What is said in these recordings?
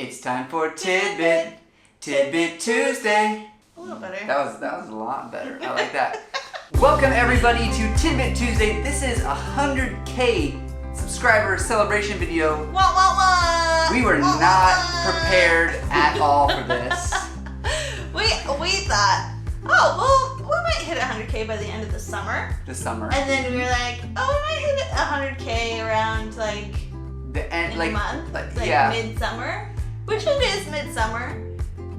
It's time for TidBit Tuesday. A little better. That was a lot better. I like that. Welcome everybody to TidBit Tuesday. This is a 100K subscriber celebration video. What? We were not prepared at all for this. We thought, oh, well, we might hit 100K by the end of the summer. This summer. And then we were like, oh, we might hit 100K around like the end, in like a month, like yeah. midsummer, which it is midsummer.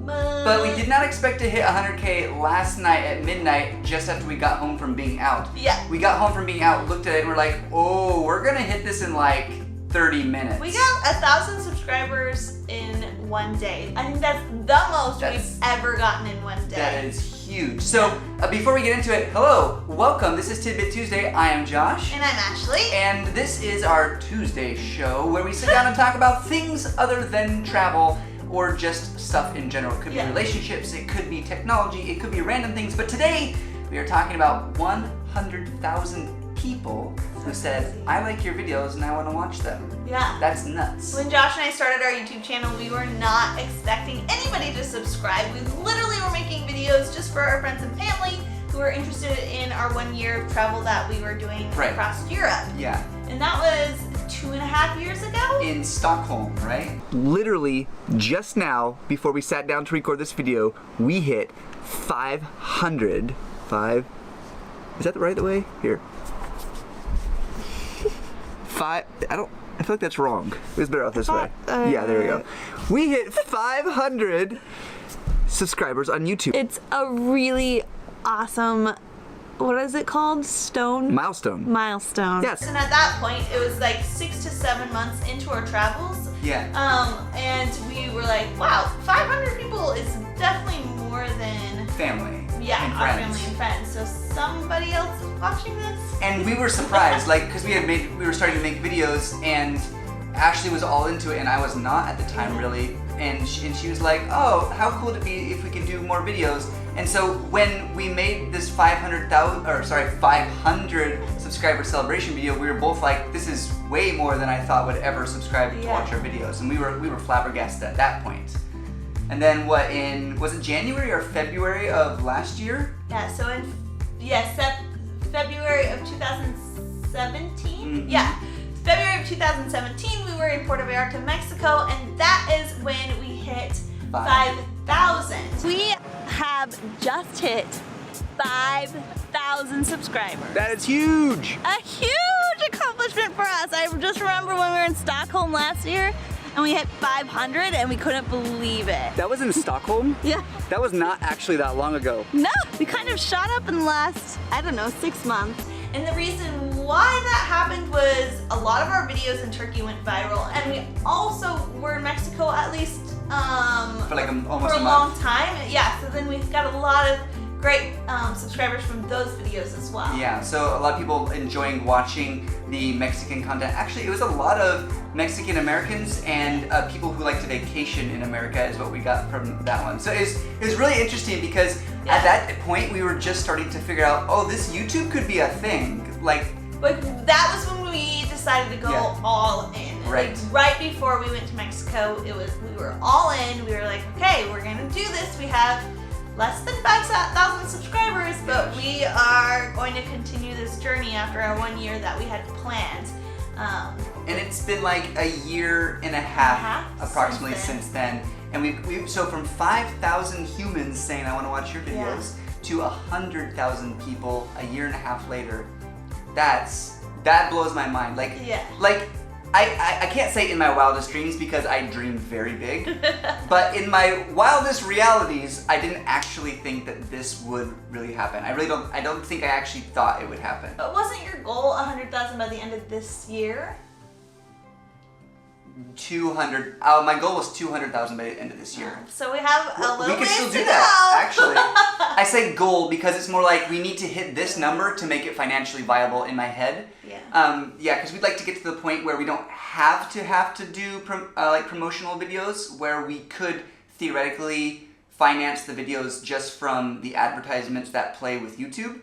But we did not expect to hit 100K last night at midnight, just after we got home from being out. Yeah. We got home from being out, looked at it, and we're like, oh, we're gonna hit this in like 30 minutes. We got 1,000 subscribers in one day. I think that's the most we've ever gotten in one day. That is huge. So before we get into it, hello, welcome. This is TidBit Tuesday. I am Josh. And I'm Ashley. And this is our Tuesday show where we sit down and talk about things other than travel or just stuff in general. It could be relationships, it could be technology, it could be random things. But today we are talking about 100,000 people who said, I like your videos and I want to watch them. Yeah. That's nuts. When Josh and I started our YouTube channel, we were not expecting anybody to subscribe. We literally were making videos just for our friends and family who were interested in our 1 year of travel that we were doing across Europe. Yeah. And that was 2.5 years ago? In Stockholm, right? Literally, just now, before we sat down to record this video, we hit 500. Is that the right way? Here. I feel like that's wrong. It was better off this way. Yeah, there we go. We hit 500 subscribers on YouTube. It's a really awesome, what is it called? Milestone. Milestone. Yes. And at that point, it was like 6 to 7 months into our travels. Yeah. And we were like, wow, 500 people is definitely more than family. Yeah, and our friends. family and friends. So somebody else is watching this. And we were surprised, like, because we were starting to make videos, and Ashley was all into it, and I was not at the time really. And she was like, oh, how cool would it be if we could do more videos? And so when we made this 500 subscriber celebration video, we were both like, this is way more than I thought would ever subscribe to watch our videos. And we were flabbergasted at that point. And then was it January or February of last year? Yeah, so in February of 2017? Mm-hmm. Yeah, February of 2017 we were in Puerto Vallarta, Mexico, and that is when we hit 5,000. We have just hit 5,000 subscribers. That is huge! A huge accomplishment for us. I just remember when we were in Stockholm last year, and we hit 500 and we couldn't believe it. That was in Stockholm? Yeah. That was not actually that long ago. No, we kind of shot up in the last, 6 months. And the reason why that happened was a lot of our videos in Turkey went viral, and we also were in Mexico at least for like almost for a a long month. time. Yeah, so then we've got a lot of great subscribers from those videos as well. Yeah, so a lot of people enjoying watching the Mexican content. Actually, it was a lot of Mexican Americans and people who like to vacation in America is what we got from that one. So it was really interesting because at that point we were just starting to figure out, oh, this YouTube could be a thing. Like that was when we decided to go all in. Right. Like, right before we went to Mexico, we were all in. We were like, okay, we're gonna do this. We have less than 5,000 subscribers, but we are going to continue this journey after our 1 year that we had planned. And it's been like a year and a half approximately since then. And we so from 5,000 humans saying I want to watch your videos to 100,000 people a year and a half later. That blows my mind. Like I can't say in my wildest dreams because I dreamed very big, but in my wildest realities, I didn't actually think that this would really happen. I don't think I actually thought it would happen. But wasn't your goal 100,000 by the end of this year? 200. My goal was 200,000 by the end of this year. So we have a little We could ways still to do that, go. actually. I say goal because it's more like we need to hit this number to make it financially viable in my head. Yeah. Because we'd like to get to the point where we don't have to do like promotional videos, where we could theoretically finance the videos just from the advertisements that play with YouTube.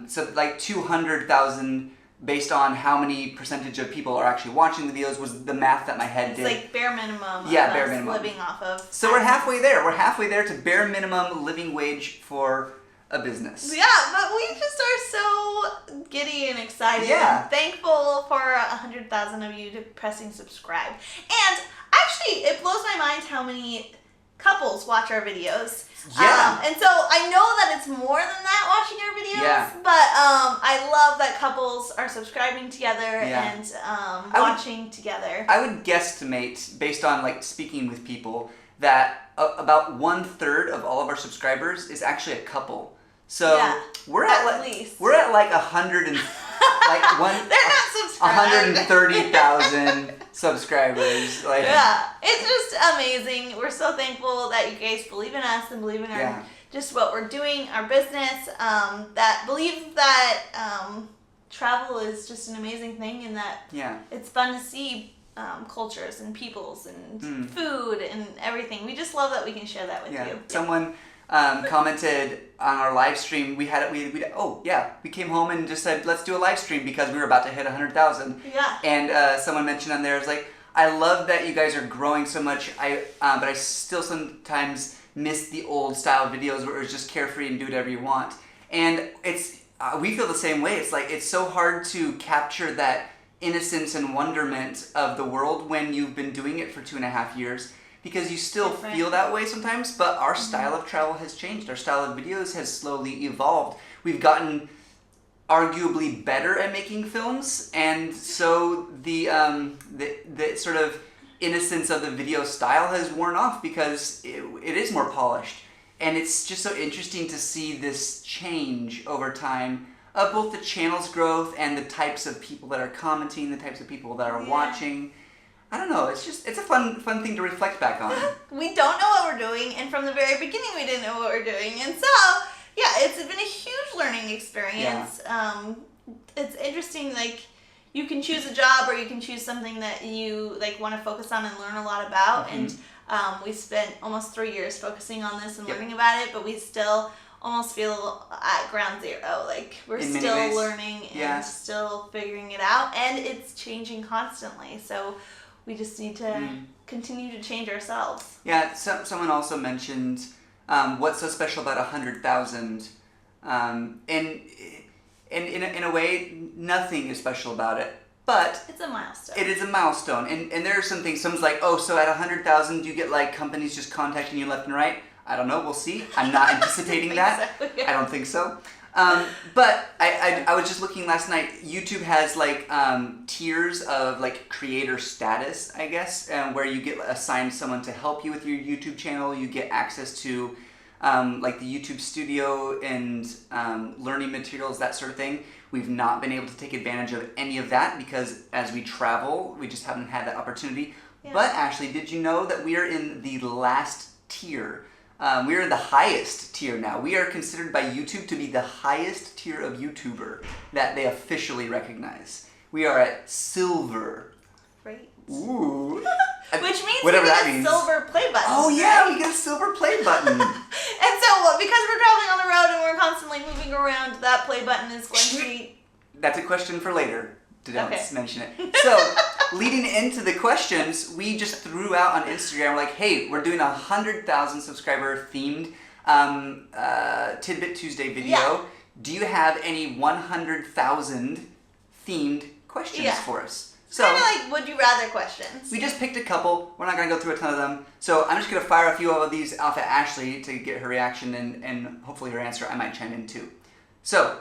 So like 200,000 based on how many percentage of people are actually watching the videos was the math that my head did. It's like bare minimum. Yeah, bare minimum. Living off of. So we're halfway there. We're halfway there to bare minimum living wage for a business. Yeah, but we just are so giddy and excited. Yeah. And thankful for 100,000 of you to pressing subscribe. And actually, it blows my mind how many couples watch our videos. Yeah. And so I know that it's more than that watching our videos. Yeah. But I love that couples are subscribing together and watching together. I would guesstimate, based on like speaking with people, that about 1/3 of all of our subscribers is actually a couple. So we're at least. We're at like 100 and They're not subscribed. 130,000 subscribers. Like, yeah, it's just amazing. We're so thankful that you guys believe in us and believe in our just what we're doing, our business. That believe that travel is just an amazing thing, and that it's fun to see cultures and peoples and food and everything. We just love that we can share that with you. Someone commented on our live stream. We came home and just said, let's do a live stream because we were about to hit 100,000. Yeah. And someone mentioned on there, it's like, I love that you guys are growing so much. But I still sometimes miss the old style videos where it was just carefree and do whatever you want. And we feel the same way. It's like, it's so hard to capture that innocence and wonderment of the world when you've been doing it for 2.5 years. Because you still feel that way sometimes, but our style of travel has changed. Our style of videos has slowly evolved. We've gotten arguably better at making films, and so the sort of innocence of the video style has worn off because it is more polished. And it's just so interesting to see this change over time of both the channel's growth and the types of people that are commenting, the types of people that are watching. I don't know, it's a fun thing to reflect back on. We don't know what we're doing, and from the very beginning we didn't know what we're doing. And so, it's been a huge learning experience. Yeah. It's interesting, like, you can choose a job or you can choose something that you like want to focus on and learn a lot about. And we spent almost 3 years focusing on this and learning about it, but we still almost feel at ground zero. Like, we're still learning and still figuring it out, and it's changing constantly. So we just need to continue to change ourselves. Yeah, someone also mentioned what's so special about 100,000. And in a way, nothing is special about it. But it's a milestone. It is a milestone. And there are some things, someone's like, oh, so at 100,000, do you get like companies just contacting you left and right? I don't know, we'll see. I'm not anticipating that. So, I don't think so. But I was just looking last night. YouTube has like tiers of like creator status, I guess, where you get assigned someone to help you with your YouTube channel. You get access to like the YouTube studio and learning materials, that sort of thing. We've not been able to take advantage of any of that because as we travel, we just haven't had that opportunity. Yeah. But Ashley, did you know that we are in the last tier? We are in the highest tier now. We are considered by YouTube to be the highest tier of YouTuber that they officially recognize. We are at silver. Right. Ooh. Which means we get a silver play button. Oh yeah, we get a silver play button. And so because we're traveling on the road and we're constantly moving around, that play button is going to be... That's a question for later. Don't mention it. So, leading into the questions, we just threw out on Instagram, like, hey, we're doing 100,000 subscriber themed TidBit Tuesday video. Yeah. Do you have any 100,000 themed questions for us? So, kind of like would you rather questions. We just picked a couple. We're not going to go through a ton of them. So I'm just going to fire a few of these off at Ashley to get her reaction and hopefully her answer. I might chime in too. So,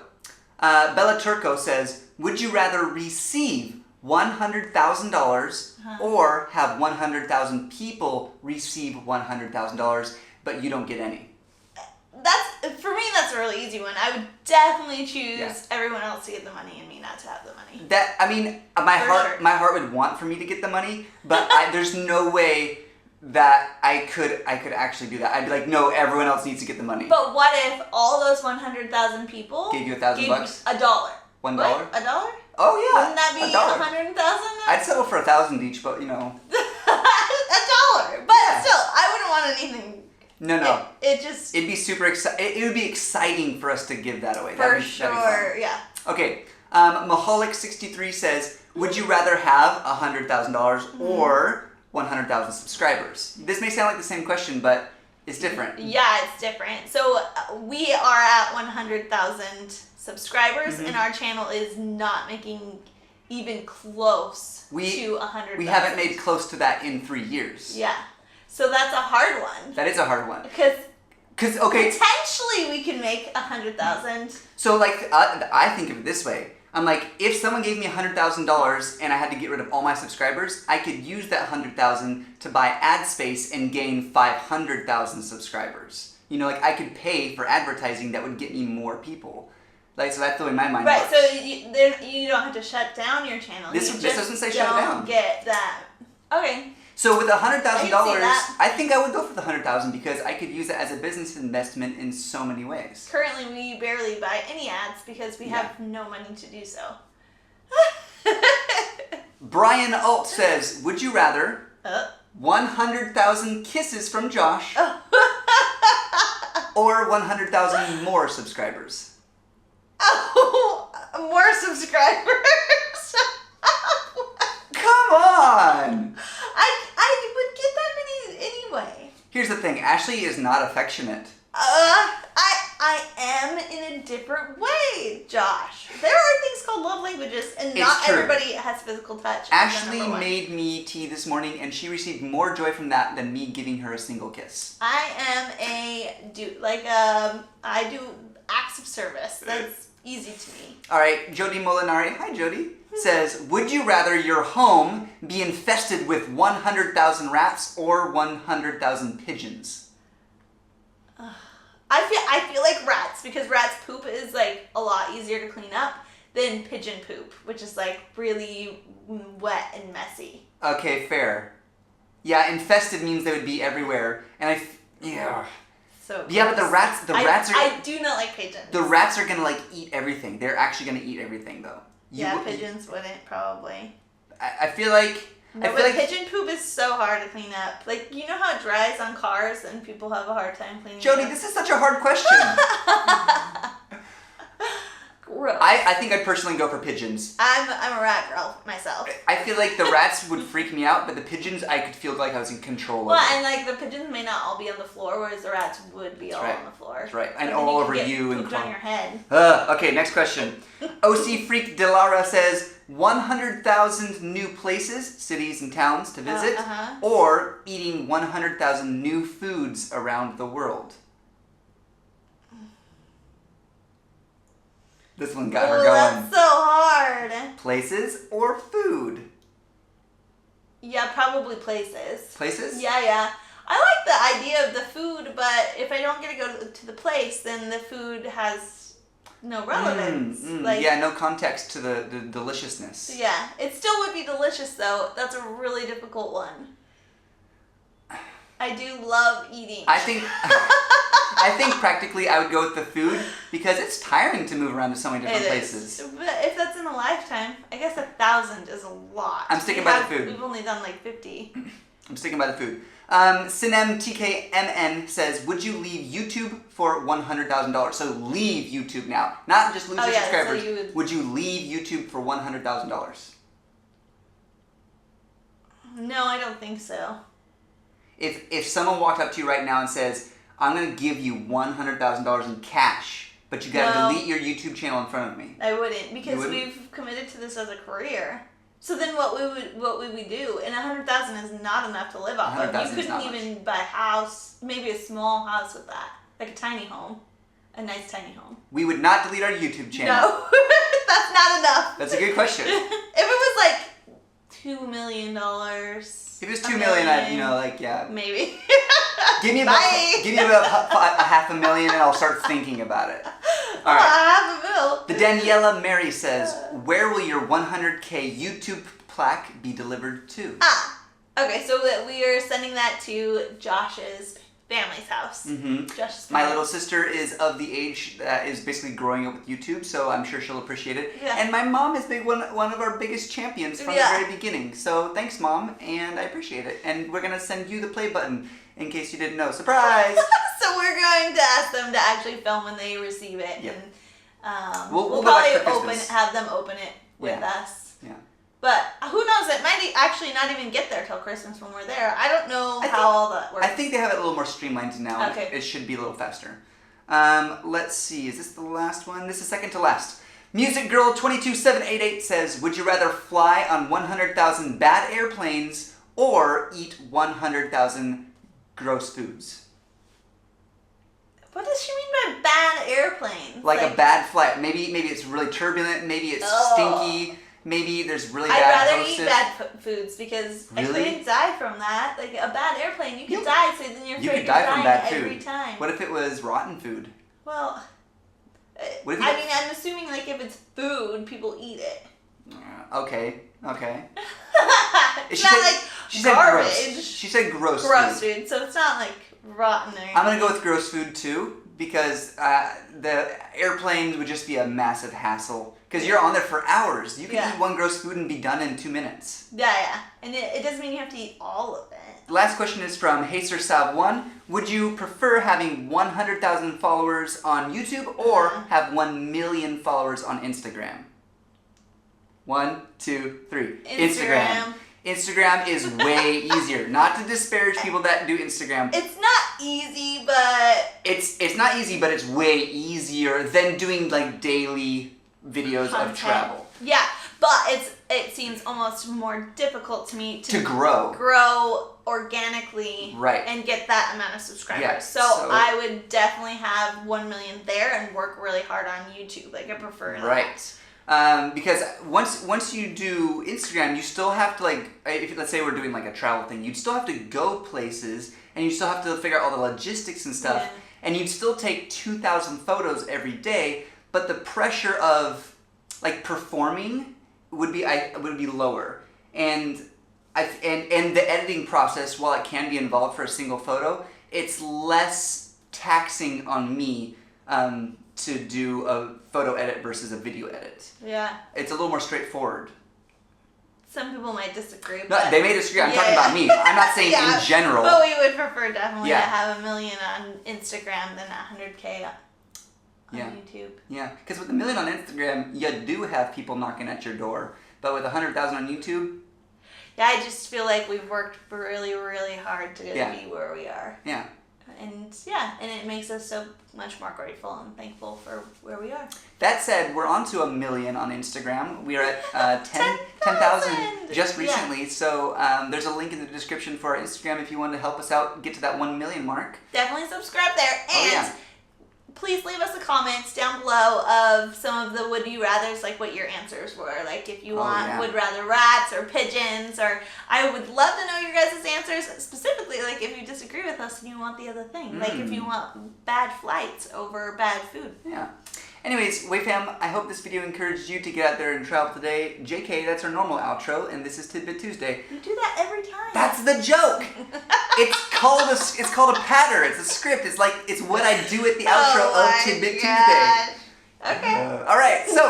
Bella Turco says, would you rather receive $100,000 or have 100,000 people receive $100,000, but you don't get any? For me, that's a really easy one. I would definitely choose everyone else to get the money and me not to have the money. My heart would want for me to get the money, but there's no way that I could actually do that. I'd be like, no, everyone else needs to get the money. But what if all those 100,000 people gave you $1,000? $1. $1? What? $1? Oh yeah. Wouldn't that be 100,000? I'd settle for 1,000 each, but you know. $1, but still, I wouldn't want anything. No. It'd be super exciting. It would be exciting for us to give that away. For sure, yeah. Okay. Maholic63 says, would you rather have $100,000 or 100,000 subscribers? This may sound like the same question, but it's different. Yeah, it's different. So we are at 100,000 subscribers, and our channel is not making even close to 100,000. We haven't made close to that in 3 years. Yeah. So that's a hard one. That is a hard one. Because okay, potentially we can make 100,000. So like, I think of it this way. I'm like, if someone gave me $100,000 and I had to get rid of all my subscribers, I could use that 100,000 to buy ad space and gain 500,000 subscribers. You know, like I could pay for advertising that would get me more people. Like, so that's the way my mind works. Right, so you don't have to shut down your channel. This doesn't say shut it down. Don't get that. Okay. So with $100,000, I think I would go for the $100,000 because I could use it as a business investment in so many ways. Currently, we barely buy any ads because we have no money to do so. Brian Alt says, would you rather 100,000 kisses from Josh or 100,000 more subscribers? Oh, more subscribers. Come on! I would get that many anyway. Here's the thing, Ashley is not affectionate. I am in a different way, Josh. There are things called love languages, and not everybody has physical touch. Ashley made me tea this morning, and she received more joy from that than me giving her a single kiss. I am I do acts of service. That's easy to me. All right, Jody Molinari, hi Jody, says, would you rather your home be infested with 100,000 rats or 100,000 pigeons? I feel like rats, because rats poop is like a lot easier to clean up than pigeon poop, which is like really wet and messy. Okay, fair. Yeah, infested means they would be everywhere, and So gross. Yeah, but the rats are. I do not like pigeons. The rats are gonna like eat everything. They're actually gonna eat everything though. Pigeons wouldn't probably. I feel like. No, but pigeon poop is so hard to clean up. Like, you know how it dries on cars and people have a hard time cleaning Jody, it up? this is such a hard question. Gross. I think I'd personally go for pigeons. I'm a rat girl myself. I feel like the rats would freak me out, but the pigeons I could feel like I was in control of. Well, and like the pigeons may not all be on the floor, whereas the rats would be on the floor. That's right, and all over you and on your head. Okay, next question. OC Freak Delara says 100,000 new places, cities and towns to visit, or eating 100,000 new foods around the world. This one got her going. That's so hard. Places or food? Yeah, probably places. Places? Yeah. I like the idea of the food, but if I don't get to go to the place, then the food has no relevance. Yeah, no context to the deliciousness. Yeah, it still would be delicious though. That's a really difficult one. I do love eating. I think practically I would go with the food because it's tiring to move around to so many different places. But if that's in a lifetime, I guess 1,000 is a lot. I'm sticking by the food. We've only done like 50. I'm sticking by the food. Sinem TKMN says, would you leave YouTube for $100,000? So leave YouTube now. Not just lose your subscribers. So would you leave YouTube for $100,000? No, I don't think so. If someone walked up to you right now and says, I'm going to give you $100,000 in cash, but you got to delete your YouTube channel in front of me. I wouldn't, because we've committed to this as a career. So then what would we do? And 100,000 is not enough to live off of. You couldn't even buy a house, maybe a small house with that, like a tiny home, a nice tiny home. We would not delete our YouTube channel. No, that's not enough. That's a good question. If it was like $2 million. If it was $2 million, I'd, Maybe. Give me about a $500,000 and I'll start thinking about it. All right. $500,000. The Daniela Mary says, where will your 100K YouTube plaque be delivered to? Okay, so we are sending that to Josh's family's house. Josh's family. My little sister is of the age that is basically growing up with YouTube, so I'm sure she'll appreciate it. Yeah. And my mom is one of our biggest champions from the very beginning. So thanks, Mom, and I appreciate it. And we're going to send you the play button in case you didn't know. Surprise! So we're going to ask them to actually film when they receive it. Yep. We'll probably go back for have them open it with us. Yeah. But who knows? It might actually not even get there till Christmas when we're there. I don't know how all that works. I think they have it a little more streamlined now. Okay. It should be a little faster. Let's see. Is this the last one? This is second to last. Music Girl 22788 says, "Would you rather fly on 100,000 bad airplanes or eat 100,000 gross foods?" What does she mean by bad airplanes? Like a bad flight. Maybe it's really turbulent. Maybe it's stinky. Maybe there's really I'd bad rather hostess. eat bad foods because I couldn't die from that. Like a bad airplane, you could die, so then you're afraid could die from bad every food. time. What if it was rotten food? Well, What if I mean, I'm assuming like if it's food, people eat it. Okay. It's not like she garbage. Said gross. She said gross food, so it's not like rotten or anything. I'm gonna go with gross food too because the airplanes would just be a massive hassle because you're on there for hours. You can eat one gross food and be done in 2 minutes. Yeah, and it doesn't mean you have to eat all of it. The last question is from Haser Sav 1. Would you prefer having 100,000 followers on YouTube or have 1 million followers on Instagram? 1, 2, 3. Instagram. Instagram is way easier. Not to disparage people that do Instagram. It's not easy, but it's not easy, but it's way easier than doing like daily videos of travel. Yeah, but it seems almost more difficult to me to grow organically and get that amount of subscribers. Yeah, so I would definitely have 1 million there and work really hard on YouTube. Like I prefer that. Right. Because once you do Instagram, you still have to if let's say we're doing like a travel thing, you'd still have to go places and you still have to figure out all the logistics and stuff, and you'd still take 2,000 photos every day, but the pressure of like performing would be lower, and the editing process, while it can be involved for a single photo, it's less taxing on me to do a photo edit versus a video edit. Yeah. It's a little more straightforward. Some people might disagree. No, they may disagree. I'm talking about me. I'm not saying in general. But we would prefer definitely to have 1 million on Instagram than 100K on YouTube. Yeah, because with 1 million on Instagram, you do have people knocking at your door. But with 100,000 on YouTube... Yeah, I just feel like we've worked really, really hard to be where we are. Yeah. And it makes us so much more grateful and thankful for where we are. That said, we're on to 1 million on Instagram. We are at 10,000 just recently. So there's a link in the description for our Instagram if you want to help us out get to that 1 million mark. Definitely subscribe there. And please leave us a comment down below of some of the would you rathers, like what your answers were. Like if you would rather rats or pigeons, or I would love to know your guys' answers, specifically like if you disagree with us and you want the other thing. Like if you want bad flights over bad food. Yeah. Anyways, WayFam, I hope this video encouraged you to get out there and travel today. JK, that's our normal outro, and this is TidBit Tuesday. You do that every time. That's the joke. It's called a pattern. It's a script. It's what I do at the outro of TidBit Tuesday. Okay. All right. So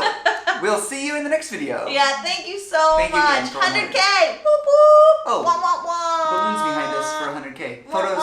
we'll see you in the next video. Yeah. Thank you so much. 100K. Whoop whoop. Oh. Wah, wah, wah. Balloons behind us for 100K. Photos